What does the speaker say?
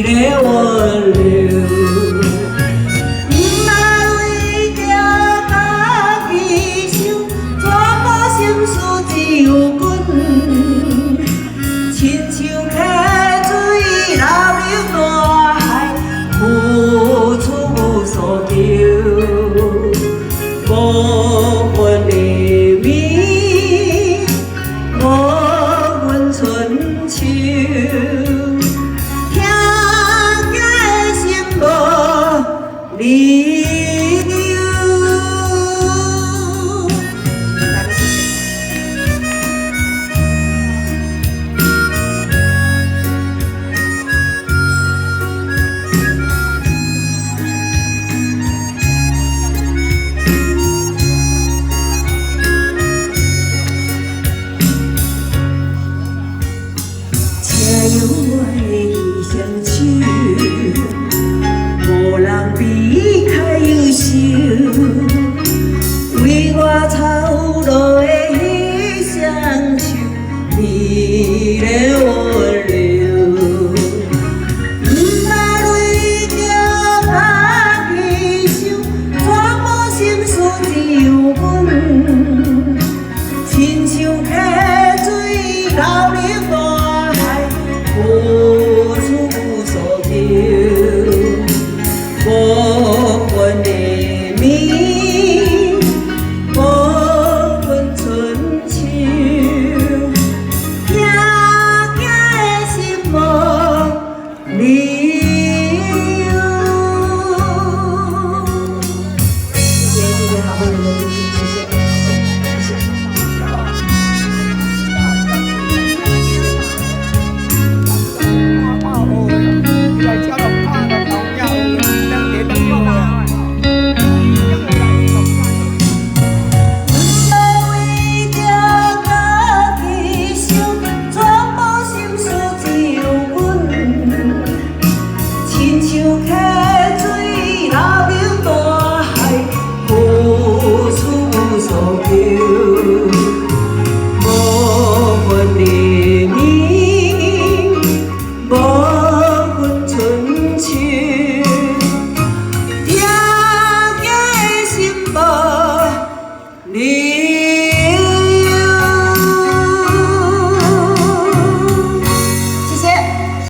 미래 원류 나의 가기 쉬운 조모 심수 지우군 친추 개주의 라비도 할 고추 소기우 một niềm ý một quân xuân chiều theo cái xiêm bờ đi无人比较优秀，为我操劳的彼双手，美丽温柔。那泪着把气受，全部心事只有阮，亲像溪水流入大海，付出无所求。无分的命，无分春秋，行行的心无理由。谢谢今天好朋友的支持，谢谢。你。